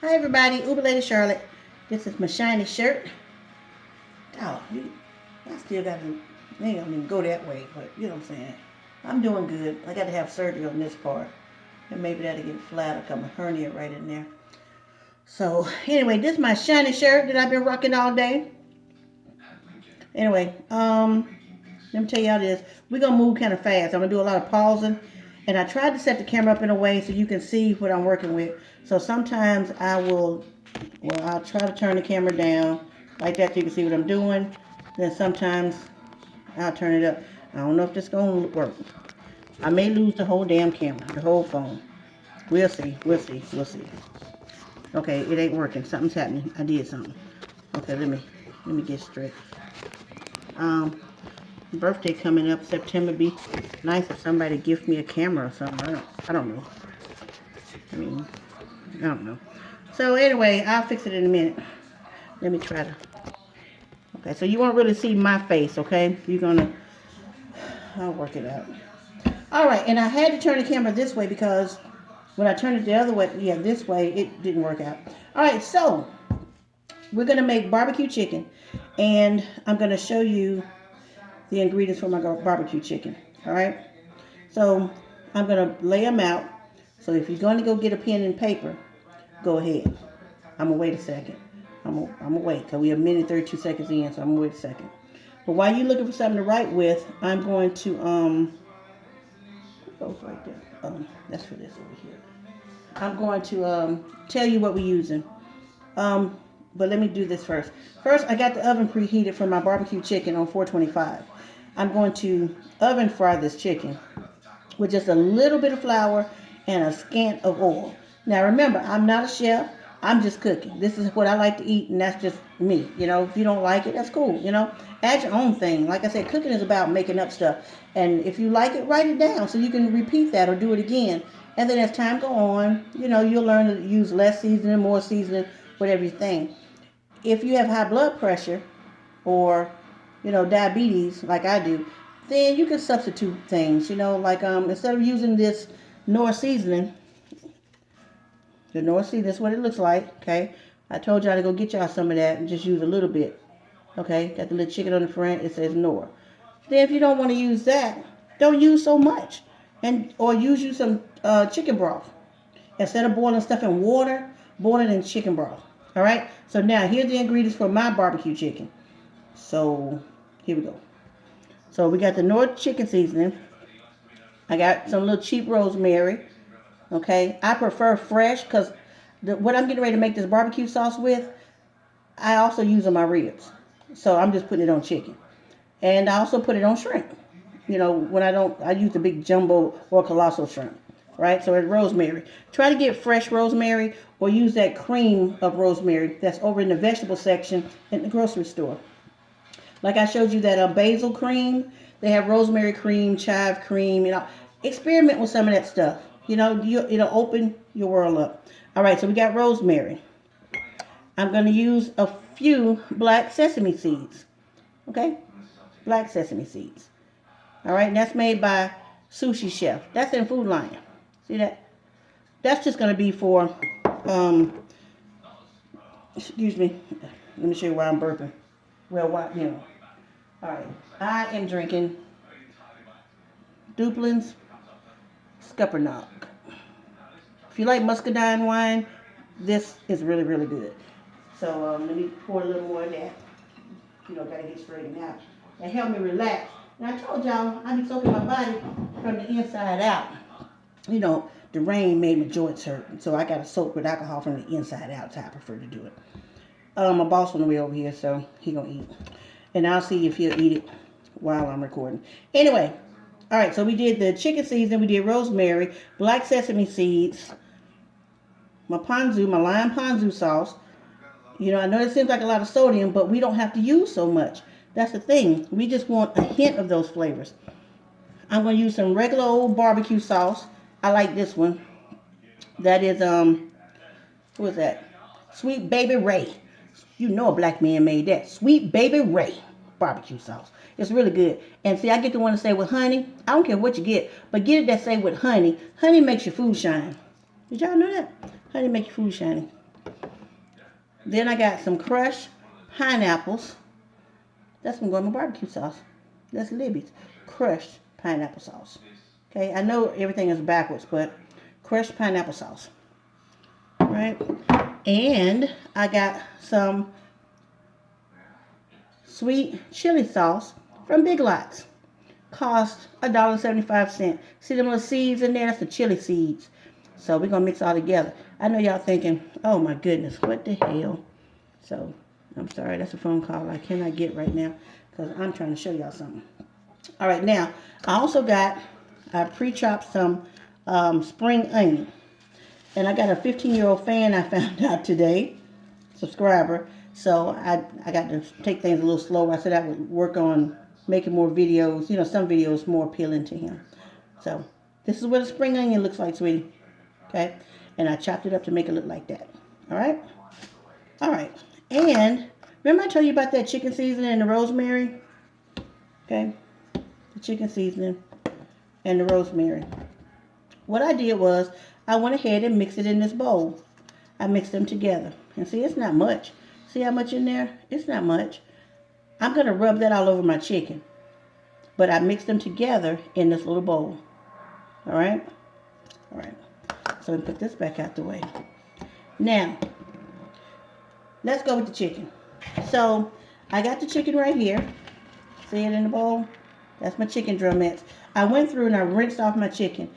Hi everybody, Uber Lady Charlotte. This is my shiny shirt. Oh, I still got to, I ain't gonna even go that way, but you know what I'm saying. I'm doing good. I got to have surgery on this part. And maybe that'll get flat or come a hernia right in there. So anyway, this is my shiny shirt that I've been rocking all day. Anyway, let me tell y'all this. We're gonna move kind of fast. I'm gonna do a lot of pausing. And I tried to set the camera up in a way so you can see what I'm working with. So sometimes I'll try to turn the camera down like that so you can see what I'm doing. Then sometimes I'll turn it up. I don't know if this is going to work. I may lose the whole damn camera, the whole phone. We'll see. We'll see. We'll see. Okay, it ain't working. Something's happening. I did something. Okay, let me get straight. Um, Birthday coming up September. Be nice if somebody gift me a camera or something. I don't know. I mean, I don't know. So anyway, I'll fix it in a minute. Let me try to. Okay, so you won't really see my face, okay? I'll work it out. All right, and I had to turn the camera this way because when I turned it the other way, yeah, this way, it didn't work out. All right, so we're going to make barbecue chicken, and I'm going to show you the ingredients for my barbecue chicken, all right? So I'm going to lay them out. So if you're going to go get a pen and paper, go ahead. I'm going to wait a second. I'm gonna wait because we're a minute 32 seconds in, so I'm going to wait a second. But while you're looking for something to write with, I'm going to, goes right there. That's for this over here. I'm going to tell you what we're using. Um, but let me do this first. First, I got the oven preheated for my barbecue chicken on 425. I'm going to oven fry this chicken with just a little bit of flour and a scant of oil. Now remember, I'm not a chef. I'm just cooking. This is what I like to eat, and that's just me. You know, if you don't like it, that's cool. You know, add your own thing. Like I said, cooking is about making up stuff. And if you like it, write it down so you can repeat that or do it again. And then as time go on, you know, you'll learn to use less seasoning, more seasoning, whatever you think. If you have high blood pressure or, you know, diabetes like I do, then you can substitute things. You know, like instead of using this North seasoning, the North Sea, that's what it looks like, okay? I told y'all to go get y'all some of that and just use a little bit, okay? Got the little chicken on the front, it says North. Then if you don't want to use that, don't use so much. Or use you some chicken broth. Instead of boiling stuff in water, boil it in chicken broth, all right? So now, here's the ingredients for my barbecue chicken. So, here we go. So we got the North chicken seasoning. I got some little cheap rosemary. Okay, I prefer fresh because what I'm getting ready to make this barbecue sauce with, I also use on my ribs. So I'm just putting it on chicken. And I also put it on shrimp. You know, when I use the big jumbo or colossal shrimp. Right? So it's rosemary. Try to get fresh rosemary or use that cream of rosemary that's over in the vegetable section in the grocery store. Like I showed you that basil cream, they have rosemary cream, chive cream, you know. Experiment with some of that stuff. You know, it'll open your world up. All right, so we got rosemary. I'm going to use a few black sesame seeds. Okay? Black sesame seeds. All right, and that's made by Sushi Chef. That's in Food Lion. See that? That's just going to be for, excuse me. Let me show you why I'm burping. Well, why, you know. All right, I am drinking Duplin's Scuppernong. If you like muscadine wine, this is really, really good. So let me pour a little more of that. You know, gotta get straightened out. And help me relax. And I told y'all, I be soaking my body from the inside out. You know, the rain made my joints hurt. So I gotta soak with alcohol from the inside out. That's how I prefer to do it. My boss on the way over here, so he gonna eat. And I'll see if he'll eat it while I'm recording. Anyway, all right, so we did the chicken seasoning, we did rosemary, black sesame seeds, my lime ponzu sauce. You know, I know it seems like a lot of sodium, but we don't have to use so much. That's the thing. We just want a hint of those flavors. I'm going to use some regular old barbecue sauce. I like this one. That is, who is that? Sweet Baby Ray. You know a black man made that. Sweet Baby Ray barbecue sauce. It's really good. And see, I get the one to say with honey. I don't care what you get, but get it that say with honey. Honey makes your food shine. Did y'all know that? Honey makes your food shiny. Then I got some crushed pineapples. That's gonna go in my barbecue sauce. That's Libby's crushed pineapple sauce. Okay, I know everything is backwards, but crushed pineapple sauce. Right? And I got some sweet chili sauce from Big Lots. Cost $1.75. See them little seeds in there? That's the chili seeds. So we're gonna mix all together. I know y'all thinking, oh my goodness, what the hell? So I'm sorry, that's a phone call I cannot get right now because I'm trying to show y'all something. All right, now I pre-chopped some spring onion, and I got a 15-year-old fan I found out today, subscriber. So I got to take things a little slower. I said I would work on making more videos. You know, some videos more appealing to him. So this is what a spring onion looks like, sweetie. Okay, and I chopped it up to make it look like that. All right. All right. And remember I told you about that chicken seasoning and the rosemary? Okay, the chicken seasoning and the rosemary. What I did was I went ahead and mixed it in this bowl. I mixed them together. And see, it's not much. See how much in there? It's not much. I'm going to rub that all over my chicken. But I mixed them together in this little bowl. All right? All right. So let me put this back out the way. Now, let's go with the chicken. So, I got the chicken right here. See it in the bowl? That's my chicken drumettes. I went through and I rinsed off my chicken.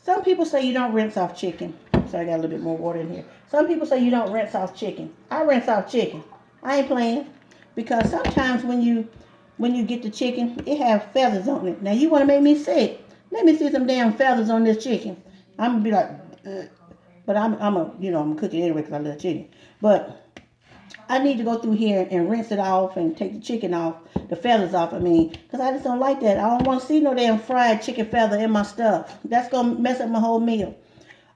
Some people say you don't rinse off chicken. So I got a little bit more water in here. Some people say you don't rinse off chicken. I rinse off chicken. I ain't playing. Because sometimes when you get the chicken, it have feathers on it. Now you want to make me sick. Let me see some damn feathers on this chicken. I'm gonna be like, ugh. But I'm gonna cook it anyway because I love chicken. But I need to go through here and rinse it off and take the chicken off, the feathers off. Because I just don't like that. I don't want to see no damn fried chicken feather in my stuff. That's gonna mess up my whole meal.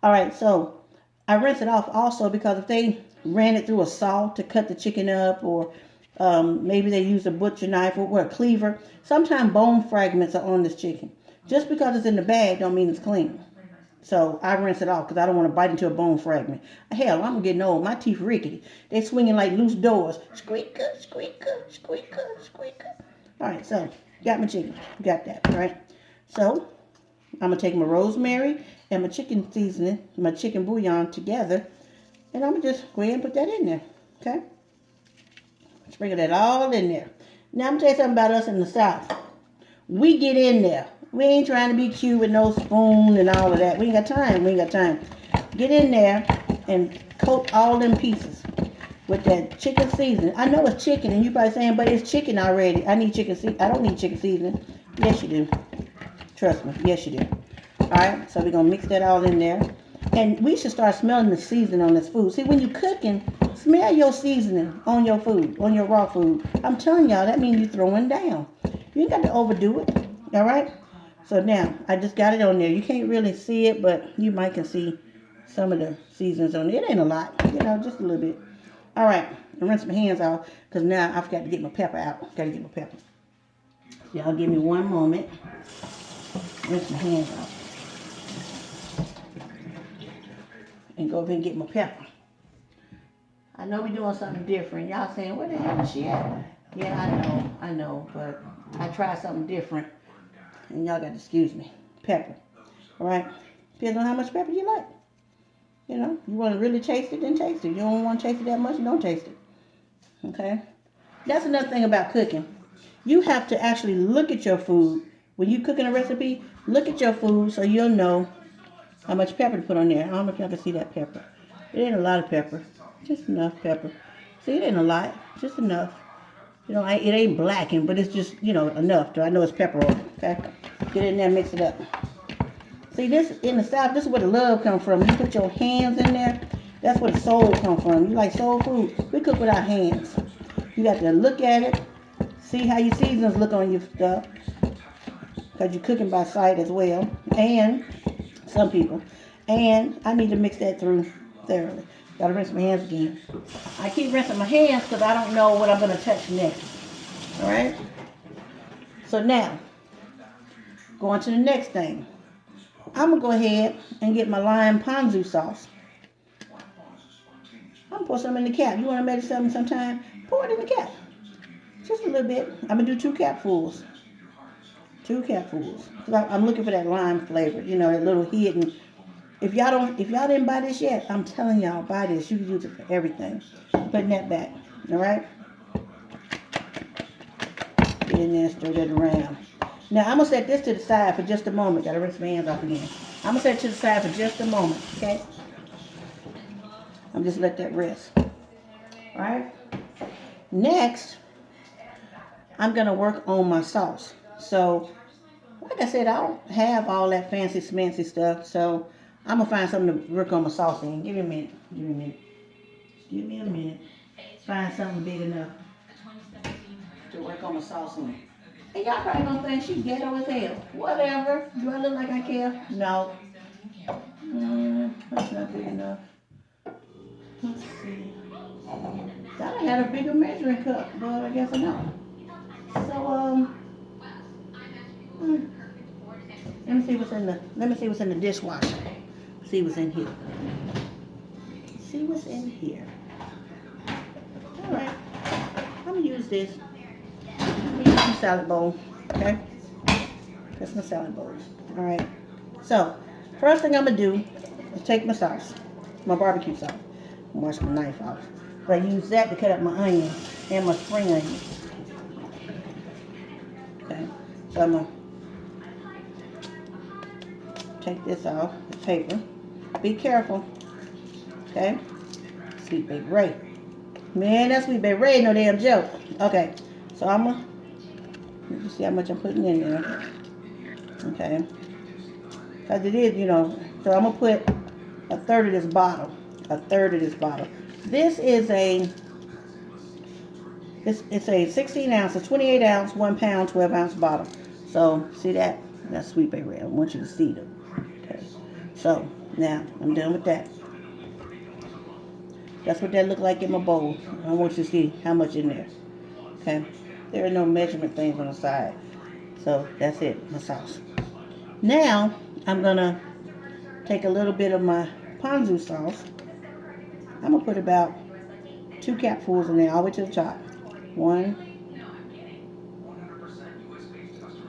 All right, so I rinse it off also because if they ran it through a saw to cut the chicken up, or maybe they use a butcher knife or a cleaver, sometimes bone fragments are on this chicken. Just because it's in the bag don't mean it's clean. So I rinse it off because I don't want to bite into a bone fragment. Hell, I'm getting old. My teeth rickety. They swinging like loose doors. Squeaker, squeaker, squeaker, squeaker. All right, so got my chicken. Got that, right? So I'm going to take my rosemary and my chicken seasoning, my chicken bouillon together, and I'm going to just go ahead and put that in there, okay? Sprinkle that all in there. Now, I'm going to tell you something about us in the South. We get in there. We ain't trying to be cute with no spoon and all of that. We ain't got time. We ain't got time. Get in there and coat all them pieces with that chicken seasoning. I know it's chicken, and you probably saying, but it's chicken already. I need chicken seasoning. I don't need chicken seasoning. Yes, you do. Trust me. Yes, you do. All right. So we're gonna mix that all in there, and we should start smelling the seasoning on this food. See, when you're cooking, smell your seasoning on your food, on your raw food. I'm telling y'all, that means you're throwing down. You ain't got to overdo it. All right. So now, I just got it on there. You can't really see it, but you might can see some of the seasonings on there. It ain't a lot, just a little bit. All right, I rinse my hands off because now I've got to get my pepper out. Got to get my pepper. Y'all give me one moment. Rinse my hands off. And go over and get my pepper. I know we're doing something different. Y'all saying, where the hell is she at? Yeah, I know, but I tried something different. And y'all got to excuse me. Pepper. All right? Depends on how much pepper you like. You want to really taste it, then taste it. You don't want to taste it that much, don't taste it. Okay? That's another thing about cooking. You have to actually look at your food. When you're cooking a recipe, look at your food so you'll know how much pepper to put on there. I don't know if y'all can see that pepper. It ain't a lot of pepper. Just enough pepper. See, it ain't a lot. Just enough. It ain't blackened, but it's just, enough. I know it's pepper on it, okay? Get in there and mix it up. See, this, in the South, this is where the love comes from. You put your hands in there, that's where the soul comes from. You like soul food? We cook with our hands. You got to look at it, see how your seasonings look on your stuff, because you're cooking by sight as well, and some people. And I need to mix that through thoroughly. Gotta rinse my hands again. I keep rinsing my hands because I don't know what I'm going to touch next. Alright? So now, going to the next thing. I'm going to go ahead and get my lime ponzu sauce. I'm gonna pour some in the cap. You wanna make something sometime? Pour it in the cap. Just a little bit. I'm gonna do 2 capfuls. 2 capfuls. I'm looking for that lime flavor. You know, that little hidden. If y'all didn't buy this yet, I'm telling y'all, buy this. You can use it for everything. Putting that back. All right. Get in there, stir that around. Now I'm gonna set this to the side for just a moment. Gotta rinse my hands off again. I'm gonna set it to the side for just a moment. Okay. I'm just let that rest. All right. Next, I'm gonna work on my sauce. So, like I said, I don't have all that fancy smancy stuff. So I'm gonna find something to work on my sauce in. Give me a minute. Give me a minute. Give me a minute. Find something big enough to work on my sauce in. And y'all probably gonna think she ghetto as hell. Whatever. Do I look like I care? No. That's not big enough. Let's see. Thought I had a bigger measuring cup, but I guess I don't. So let me see what's in the dishwasher. See what's in here. See what's in here. All right. I'm gonna use this. I'm gonna use my salad bowl. Okay. That's my salad bowl. All right. So first thing I'm gonna do is take my sauce, my barbecue sauce. Wash my knife off. But I use that to cut up my onion and my spring onion. Okay. So I'm gonna take this off the paper. Be careful. Okay. Sweet baby Ray. Man, that sweet baby Ray no damn joke. Okay. So I'm gonna let me see how much I'm putting in there. Okay. Because it is, you know, so I'm gonna put a third of this bottle. A third of this bottle. This is it's a 16 ounce, a 28 ounce, 1 pound, 12 ounce bottle. So see that? That's sweet baby Ray. I want you to see them. Okay. So now I'm done with that. That's what that looked like in my bowl. I want you to see how much in there. Okay. There are no measurement things on the side. So that's it, my sauce. Now I'm gonna take a little bit of my ponzu sauce. I'm gonna put about 2 capfuls in there, all the way to the top. 1,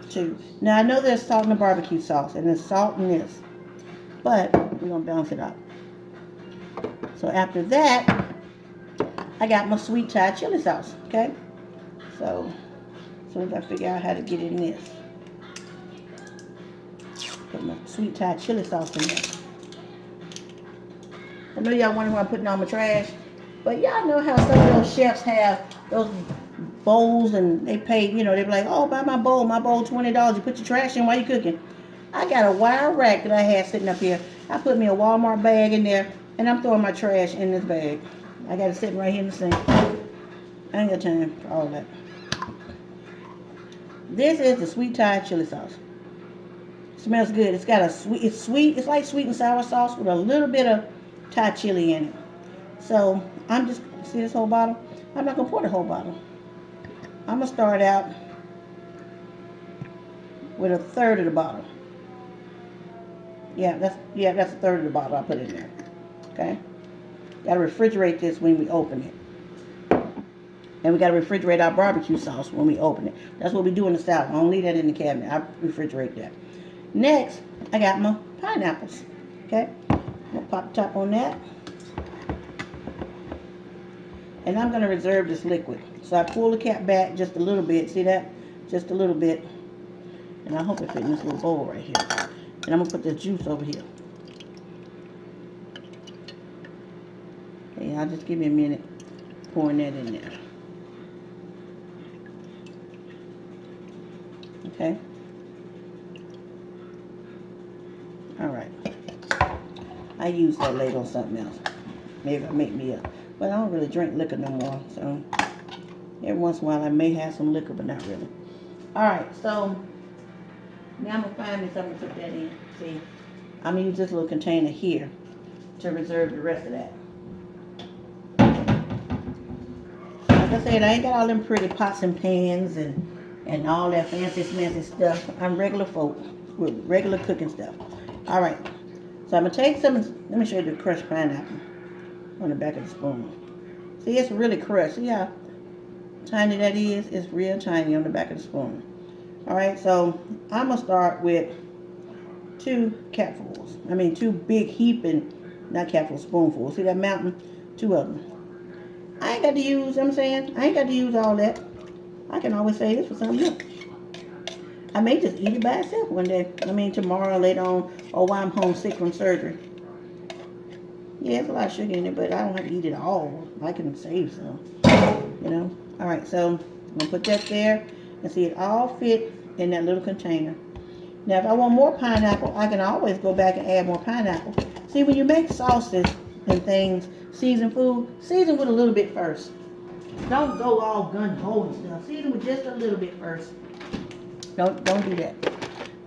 2. Now I know there's salt in the barbecue sauce and there's salt in this, but we're gonna balance it out. So after that, I got my sweet Thai chili sauce. Okay. So as soon as I figure out how to get in this, put my sweet Thai chili sauce in there. I know y'all wondering why I'm putting all my trash, but y'all know how some of those chefs have those bowls and they pay, you know, they be like, oh, buy my bowl $20. You put your trash in while you cooking. I got a wire rack that I had sitting up here. I put me a Walmart bag in there and I'm throwing my trash in this bag. I got it sitting right here in the sink. I ain't got time for all that. This is the sweet Thai chili sauce. It smells good. It's got a sweet, it's sweet, it's like sweet and sour sauce with a little bit of Thai chili in it. So I'm just, see this whole bottle? I'm not gonna pour the whole bottle. I'm gonna start out with a third of the bottle. Yeah, that's a third of the bottle I put in there. Okay? Gotta refrigerate this when we open it. And we gotta refrigerate our barbecue sauce when we open it. That's what we do in the South. I don't leave that in the cabinet. I refrigerate that. Next, I got my pineapples. Okay? I'm gonna pop the top on that. And I'm gonna reserve this liquid. So I pull the cap back just a little bit. See that? Just a little bit. And I hope it fits in this little bowl right here. And I'm gonna put this juice over here. Okay, I'll just give me a minute pouring that in there. Okay. All right. I use that later on something else. Maybe it'll make me up. But I don't really drink liquor no more. So every once in a while I may have some liquor, but not really. All right. So now I'm gonna find me something to put that in. See, I'm gonna use this little container here to reserve the rest of that. Like I said, I ain't got all them pretty pots and pans and all that fancy smancy stuff. I'm regular folk with regular cooking stuff. All right. So I'm gonna take some. Let me show you the crushed pineapple. on the back of the spoon. See, it's really crushed. See how tiny that is? It's real tiny on the back of the spoon. Alright, so I'm going to start with 2 big heaping, not capfuls, spoonfuls. See that mountain? 2 of them. I ain't got to use, I ain't got to use all that. I can always save this for something else. I may just eat it by itself one day. Tomorrow, later on, or while I'm home sick from surgery. Yeah, there's a lot of sugar in it, but I don't have to eat it all. I can save some, Alright, so I'm going to put that there and see it all fit in that little container. Now, if I want more pineapple, I can always go back and add more pineapple. See, when you make sauces and things, season with a little bit first. Don't go all gun-ho and stuff. Season with just a little bit first. Don't do that.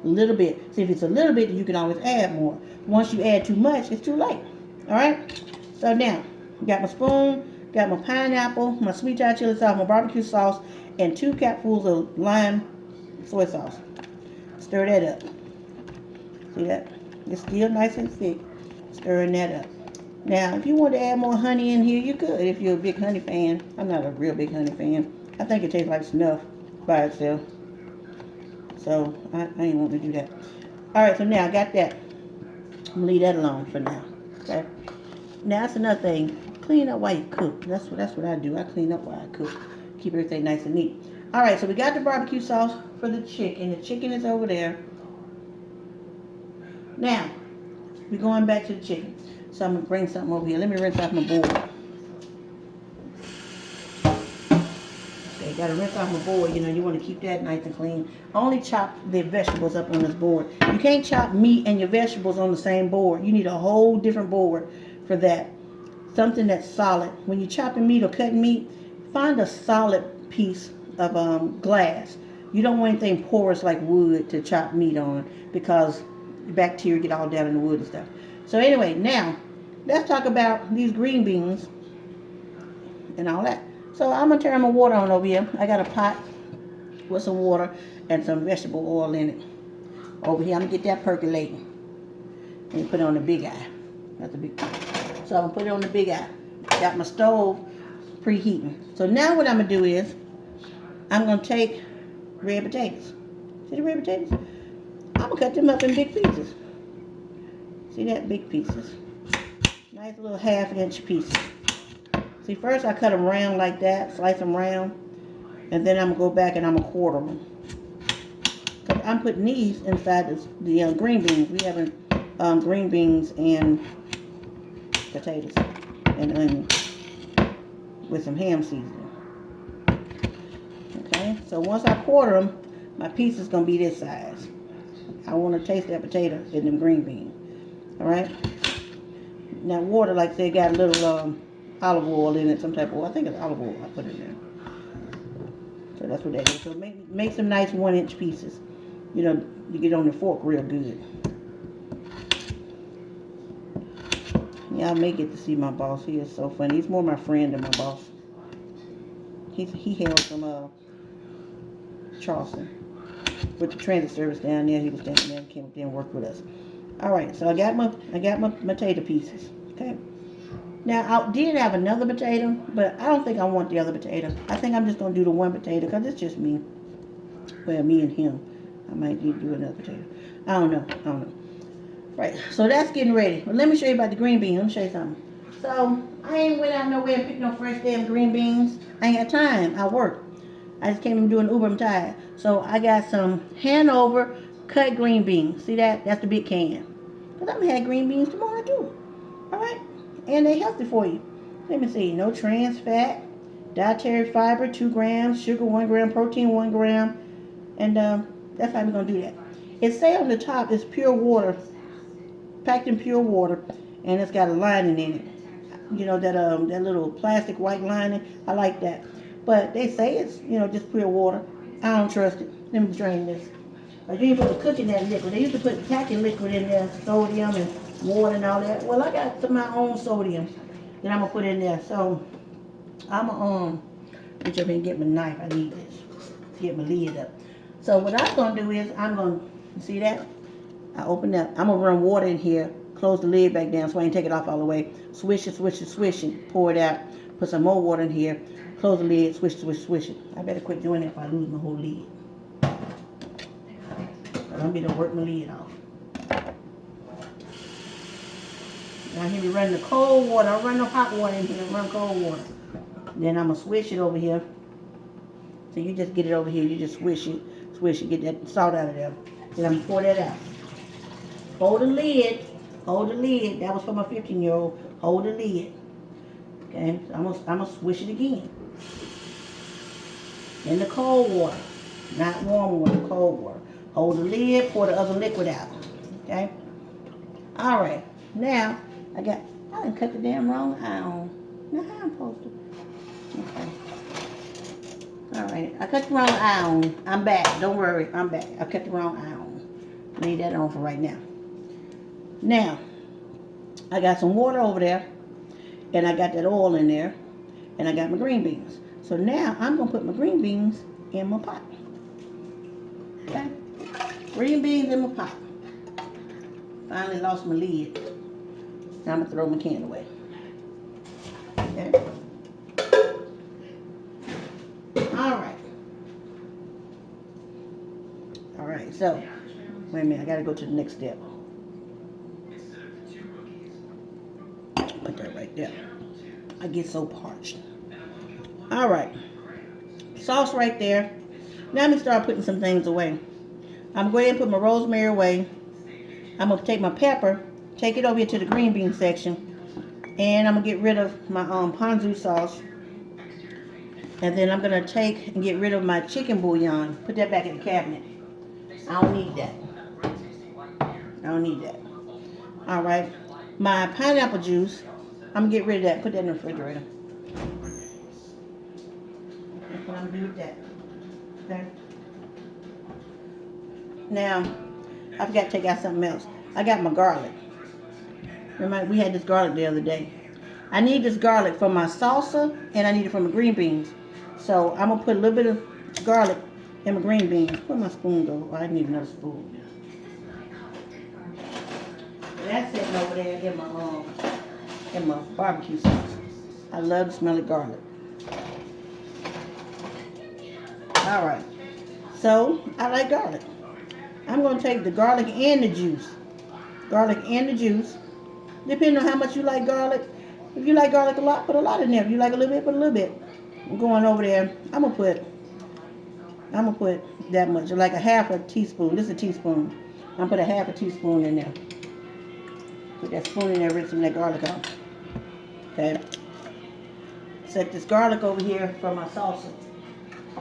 A little bit. See, if it's a little bit, you can always add more. Once you add too much, it's too late. Alright? So now, got my spoon, got my pineapple, my sweet Thai chili sauce, my barbecue sauce, and 2 capfuls of lime soy sauce. Stir that up. See that? It's still nice and thick. Stirring that up. Now, if you want to add more honey in here, you could if you're a big honey fan. I'm not a real big honey fan. I think it tastes like snuff by itself. So, I ain't want to do that. Alright, so now I got that. I'm going to leave that alone for now. Okay? Now, that's another thing. Clean up while you cook. That's what I do. I clean up while I cook. Keep everything nice and neat. Alright, so we got the barbecue sauce for the chicken. The chicken is over there. Now, we're going back to the chicken. So I'm going to bring something over here. Let me rinse off my board. Okay, got to rinse off my board. You want to keep that nice and clean. Only chop the vegetables up on this board. You can't chop meat and your vegetables on the same board. You need a whole different board for that. Something that's solid. When you're chopping meat or cutting meat, find a solid piece of glass. You don't want anything porous like wood to chop meat on because bacteria get all down in the wood and stuff. So anyway, now let's talk about these green beans and all that. So I'm going to turn my water on over here. I got a pot with some water and some vegetable oil in it. Over here, I'm going to get that percolating. And put it on the big eye. That's a big pot. So I'm going to put it on the big eye. Got my stove preheating. So now what I'm going to do is, I'm going to take red potatoes. See the red potatoes? I'm going to cut them up in big pieces. See that? Big pieces. Nice little 1/2-inch pieces. See, first I cut them round like that, slice them round, and then I'm going to go back and I'm going to quarter them. Because I'm putting these inside the green beans. We have green beans and potatoes and onions with some ham seasoning. Okay, so once I quarter them, my piece is going to be this size. I want to taste that potato and them green beans. Alright? Now water, like I said, got a little olive oil in it, some type of oil. I think it's olive oil I put in there. So that's what that is. So make some nice 1-inch pieces. You get on the fork real good. Yeah, I may get to see my boss. He is so funny. He's more my friend than my boss. He hails from Charleston. With the transit service down there. He was down there and came up there and worked with us. Alright, so I got my potato pieces. Okay. Now, I did have another potato, but I don't think I want the other potato. I think I'm just going to do the one potato because it's just me. Well, me and him. I might need to do another potato. I don't know. Right, so that's getting ready. But let me show you about the green beans. Let me show you something. So, I ain't went out nowhere and picked no fresh damn green beans. I ain't got time. I work. I just came from doing Uber. I'm tired. So, I got some Hanover cut green beans. See that? That's the big can. Because I'm going to have green beans tomorrow, too. Alright? And they're healthy for you. Let me see. No trans fat, dietary fiber, 2 grams, sugar, 1 gram, protein, 1 gram. And that's how we're going to do that. It says on the top it's pure water, packed in pure water, and it's got a lining in it. That little plastic white lining. I like that. But they say it's, just pure water. I don't trust it. Let me drain this. You ain't supposed to cook in that liquid. They used to put packing liquid in there, sodium and water and all that. Well, I got some of my own sodium that I'm going to put in there. So, I'm going to reach up and get my knife. I need this to get my lid up. So, what I'm going to do is, I'm going to, see that? I open that. I'm going to run water in here Close the lid back down so I ain't take it off all the way. Swish it, swish it, swish it. Pour it out. Put some more water in here. Close the lid, swish, swish, swish it. I better quit doing that if I lose my whole lid. I'm going to work my lid off. Now here we run the cold water. I run the hot water in here. Run cold water. Then I'm going to swish it over here. So you just get it over here. You just swish it, get that salt out of there. Then I'm going to pour that out. Hold the lid. Hold the lid. That was for my 15-year-old. Hold the lid. Okay, so I'm going to swish it again. In the cold water. Not warm water, cold water. Hold the lid, pour the other liquid out. Okay? Alright. Now, I done cut the damn wrong iron. Now how I'm supposed to? Okay. Alright, I cut the wrong iron. I'm back. Don't worry, I'm back. I cut the wrong iron. Leave that on for right now. Now, I got some water over there, and I got that oil in there, and I got my green beans. So now I'm going to put my green beans in my pot. Okay? Green beans in my pot. Finally lost my lid. Now I'm going to throw my can away. Okay? Alright. Alright, so, wait a minute, I got to go to the next step. Put that right there. I get so parched. Alright. Sauce right there. Now I'm going to start putting some things away. I'm going to put my rosemary away. I'm going to take my pepper, take it over here to the green bean section, and I'm going to get rid of my ponzu sauce. And then I'm going to take and get rid of my chicken bouillon. Put that back in the cabinet. I don't need that. I don't need that. Alright. My pineapple juice, I'm going to get rid of that. Put that in the refrigerator. That's what I'm going to do with that. Okay. Now, I forgot to take out something else. I got my garlic. Remember, we had this garlic the other day. I need this garlic for my salsa, and I need it for my green beans. So I'm going to put a little bit of garlic in my green beans. Where my spoon go? Oh, I need another spoon. That's sitting over there in my barbecue sauce. I love the smell of garlic. Alright. So, I like garlic. I'm going to take the garlic and the juice. Garlic and the juice. Depending on how much you like garlic. If you like garlic a lot, put a lot in there. If you like a little bit, put a little bit. I'm going over there. I'm going to put that much. Like a half a teaspoon. This is a teaspoon. I'm going to put a half a teaspoon in there. Put that spoon in there, rinse some of that garlic out. Okay. Set this garlic over here for my salsa.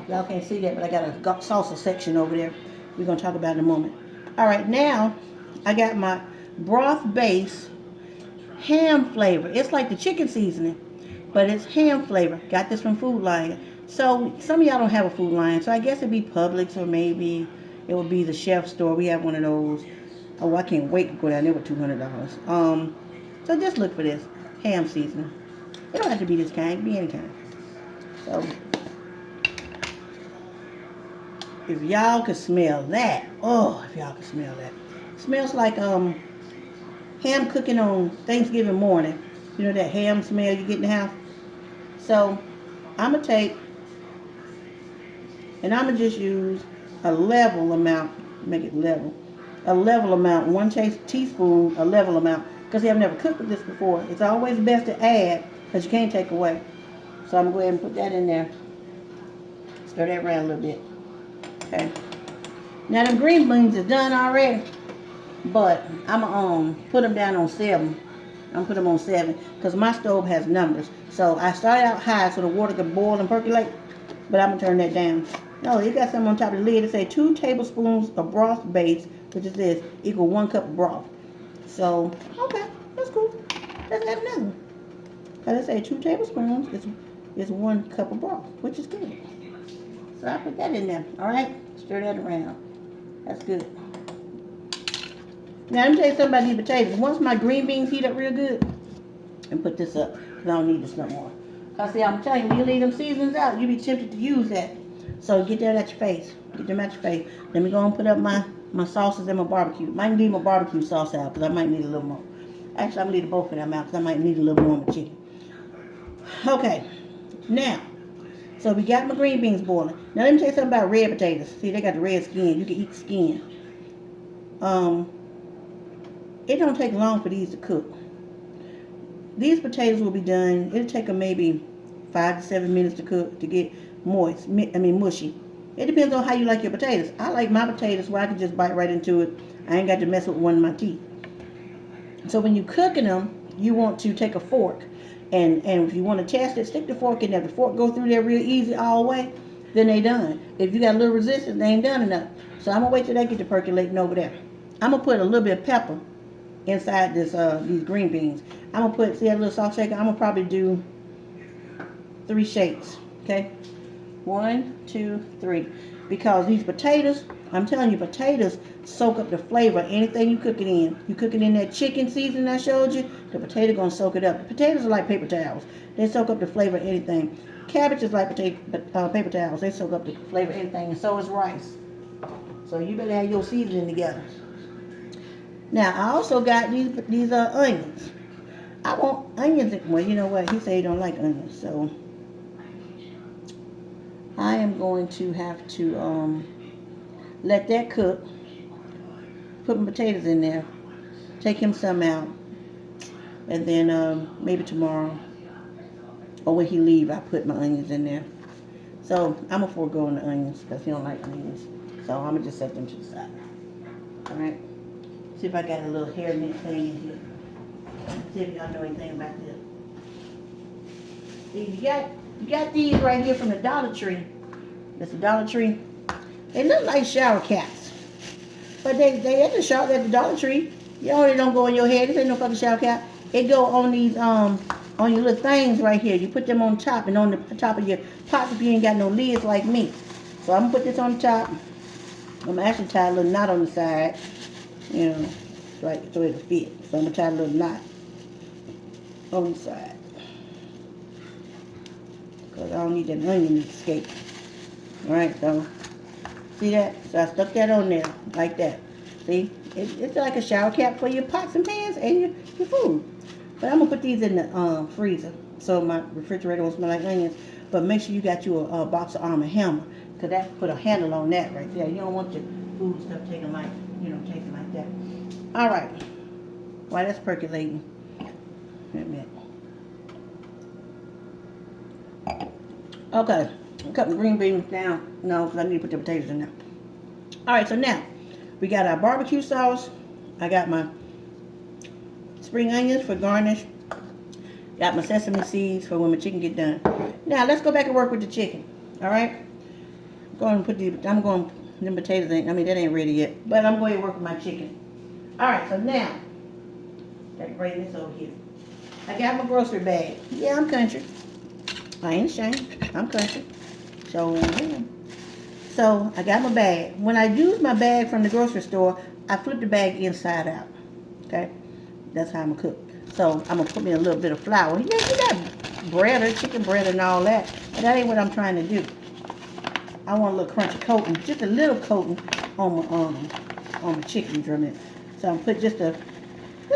Y'all can't see that, but I got a salsa section over there. We're going to talk about it in a moment. Alright, now I got my broth base ham flavor. It's like the chicken seasoning, but it's ham flavor. Got this from Food Lion. So some of y'all don't have a Food Lion, so I guess it'd be Publix or maybe it would be the Chef store. We have one of those. Oh, I can't wait to go down there with $200. So just look for this ham seasoning. It don't have to be this kind. It can be any kind. So if y'all could smell that, if y'all could smell that. It smells like ham cooking on Thanksgiving morning. You know that ham smell you get in the house? So I'm going to take, and I'm going to just use a level amount, make it level. A level amount, 1 teaspoon, a level amount. Because I've never cooked with this before. It's always best to add, because you can't take away. So I'm going to go ahead and put that in there. Stir that around a little bit. Okay. Now the green beans is done already, but I'm gonna put them down on 7. I'm gonna put them on 7 because my stove has numbers. So I started out high so the water could boil and percolate, but I'm gonna turn that down. No, you got something on top of the lid. It say 2 tablespoons of broth base, which is this, equal 1 cup of broth. So okay, that's cool. Let's add another one. As I say, 2 tablespoons is 1 cup of broth, which is good. So I put that in there, alright? Stir that around. That's good. Now, let me tell you something about these potatoes. Once my green beans heat up real good, and put this up, because I don't need this no more. Because, see, I'm telling you, when you leave them seasonings out, you be tempted to use that. So get that at your face. Get them at your face. Let me go and put up my sauces and my barbecue. Might need my barbecue sauce out, because I might need a little more. Actually, I'm going to leave both of them out because I might need a little more of my chicken. Okay, now, so we got my green beans boiling. Now let me tell you something about red potatoes. See, they got the red skin. You can eat the skin. It don't take long for these to cook. These potatoes will be done. It'll take them maybe 5 to 7 minutes to cook to get moist. Mushy. It depends on how you like your potatoes. I like my potatoes where I can just bite right into it. I ain't got to mess with one of my teeth. So when you're cooking them, you want to take a fork, and if you want to test it, stick the fork in there. If the fork go through there real easy all the way, then they done. If you got a little resistance, they ain't done enough. So I'm gonna wait till they get to percolating over there. I'm gonna put a little bit of pepper inside these green beans. I'm gonna put, see that little salt shaker? I'm gonna probably do 3 shakes. Okay, 1, 2, 3. Because these potatoes, I'm telling you, potatoes soak up the flavor of anything you cook it in. You cook it in that chicken seasoning I showed you, the potato gonna soak it up. The potatoes are like paper towels. They soak up the flavor of anything. Cabbage is like paper towels. They soak up the flavor of anything, and so is rice. So you better have your seasoning together. Now I also got these onions. I want onions. Well, you know what? He said he don't like onions, so I am going to have to let that cook. Put my potatoes in there. Take him some out, and then maybe tomorrow or when he leave, I put my onions in there. So I'm gonna forego the onions because he don't like onions. So I'm gonna just set them to the side. All right. See if I got a little hair knit thing in here. See if y'all know anything about this. See, you got these right here from the Dollar Tree. That's the Dollar Tree. They look like shower caps, but they at the Dollar Tree. You know they don't go on your head. This ain't no fucking shower cap. It go on these on your little things right here. You put them on top and on the top of your pots if you ain't got no lids like me. So I'm gonna put this on the top. I'm gonna actually tie a little knot on the side, you know, right so it'll fit. So I'm gonna tie a little knot on the side because I don't need that onion to escape. All right, so see that? So I stuck that on there like that. See, it's like a shower cap for your pots and pans and your food. But I'm gonna put these in the freezer so my refrigerator won't smell like onions. But make sure you got you a box of Arm & Hammer, because that put a handle on that right there. You don't want your food stuff tasting like that. All right. While that's percolating, wait a minute. Okay, I'm cutting the green beans down. No, because I need to put the potatoes in there. All right, so now we got our barbecue sauce. I got my spring onions for garnish. Got my sesame seeds for when my chicken get done. Now let's go back and work with the chicken. All right. I'm going them potatoes ain't. I mean that ain't ready yet. But I'm going to work with my chicken. All right. So now, let's bring this over here. I got my grocery bag. Yeah, I'm country. I ain't ashamed. I'm country. So I got my bag. When I use my bag from the grocery store, I flip the bag inside out. Okay. That's how I'm gonna cook. So I'm gonna put me a little bit of flour. Yeah, you got bread or chicken bread and all that, but that ain't what I'm trying to do. I want a little crunchy coating, just a little coating on my chicken drummet. So I'm put this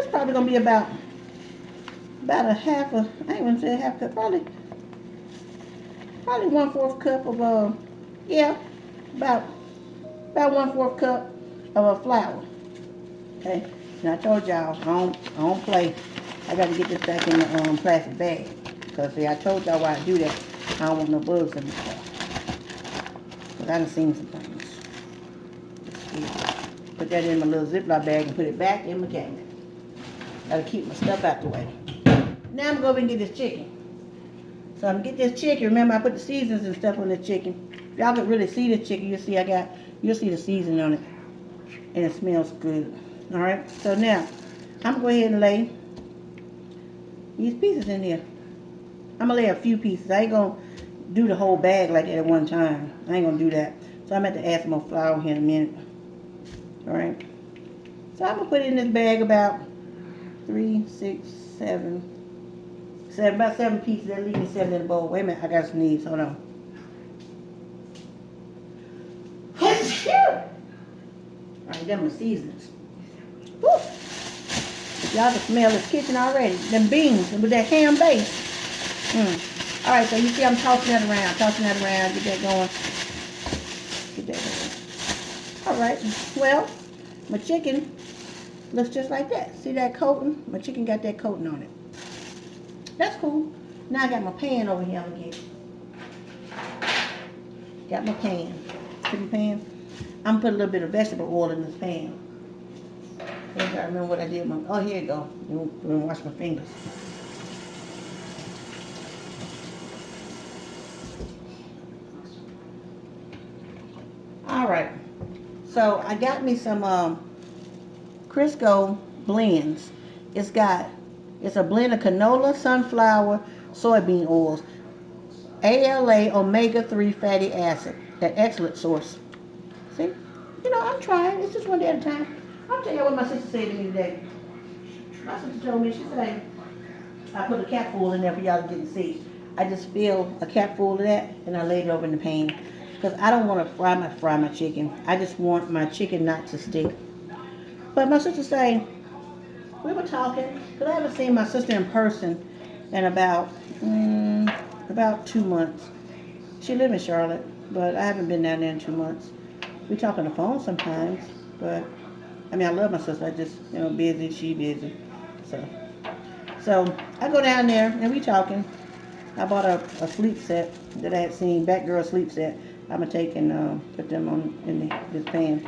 probably gonna be about a half a, I ain't gonna say a half cup, probably 1/4 cup of about 1/4 cup of flour. Okay. Now I told y'all I don't play. I got to get this back in the plastic bag because see I told y'all why I do that. I don't want no bugs in the stuff. Cause I done seen some things. Put that in my little Ziploc bag and put it back in my cabinet. Gotta keep my stuff out the way. Now I'm gonna go over and get this chicken. So I'm gonna get this chicken. Remember I put the seasonings and stuff on this chicken. If y'all can really see this chicken, you'll see the seasoning on it, and it smells good. All right. So now I'm gonna go ahead and lay these pieces in here. I'm gonna lay a few pieces. I ain't gonna do the whole bag like that at one time. I ain't gonna do that. So I'm gonna have to add some more flour here in a minute. All right. So I'm gonna put in this bag about 3, 6, 7, about 7 pieces. That leaves me 7 in the bowl. Wait a minute, I got some sneeze. Hold on. All right, them are seasonings. Woo. Y'all can smell this kitchen already. Them beans with that ham base. All right, so you see I'm tossing that around, get that going. Get that going. All right, well, my chicken looks just like that. See that coating? My chicken got that coating on it. That's cool. Now I got my pan over here again. Got my pan. See my pan? I'm gonna put a little bit of vegetable oil in this pan. I gotta remember what I did. Oh, here you go. I'm gonna wash my fingers. All right. So I got me some Crisco blends. It's a blend of canola, sunflower, soybean oils, ALA omega-3 fatty acid. That excellent source. See? I'm trying. It's just one day at a time. I'll tell you what my sister said to me today. My sister told me, she said, I put a cap full in there for y'all to get to see. I just fill a cap full of that and I laid it over in the pan. Because I don't want to fry my chicken. I just want my chicken not to stick. But my sister said, we were talking, because I haven't seen my sister in person in about 2 months. She lives in Charlotte, but I haven't been down there in 2 months. We talk on the phone sometimes, but I love my sister. I just, busy, she busy. So I go down there and we talking. I bought a sleep set that I had seen, Batgirl sleep set. I'm gonna take and put them on in this pan.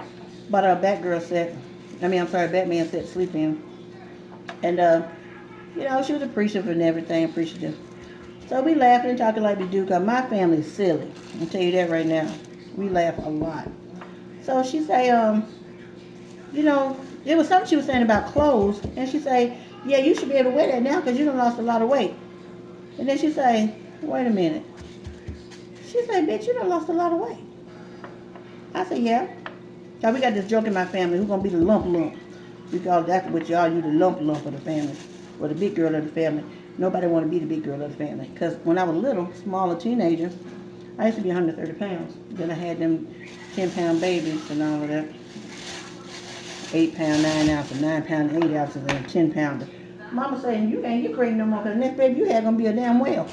Bought a Batgirl set. Batman set sleep in. And she was appreciative and everything, appreciative. So we laughing and talking like we do, because my family's silly. I'll tell you that right now. We laugh a lot. So she say, it was something she was saying about clothes, and she say, yeah, you should be able to wear that now because you done lost a lot of weight. And then she say, wait a minute. She say, bitch, you done lost a lot of weight. I say, yeah. So we got this joke in my family, who's gonna be the lump? We call that what y'all, you the lump of the family, or the big girl of the family. Nobody want to be the big girl of the family. Because when I was little, smaller teenager, I used to be 130 pounds. Then I had them 10-pound babies and all of that. 8-pound, 9 ounces, 9-pound, 8 ounces, and a 10-pounder. Mama saying, you ain't get pregnant no more, because the next baby you had going to be a damn whale.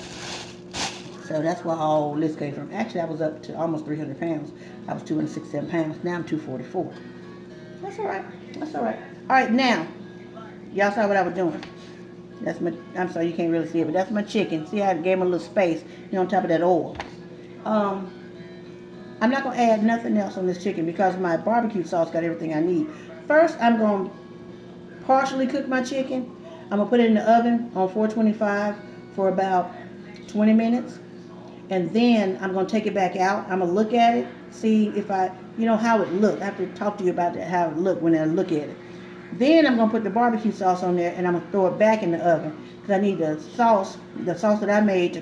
So that's where all this came from. Actually, I was up to almost 300 pounds. I was 267 pounds. Now I'm 244. That's all right. All right, now, y'all saw what I was doing. I'm sorry, you can't really see it, but that's my chicken. See how I gave him a little space, on top of that oil. I'm not going to add nothing else on this chicken because my barbecue sauce got everything I need. First, I'm going to partially cook my chicken. I'm going to put it in the oven on 425 for about 20 minutes. And then I'm going to take it back out. I'm going to look at it, see if how it looked. I have to talk to you about that, how it looked when I look at it. Then I'm going to put the barbecue sauce on there and I'm going to throw it back in the oven because I need the sauce that I made to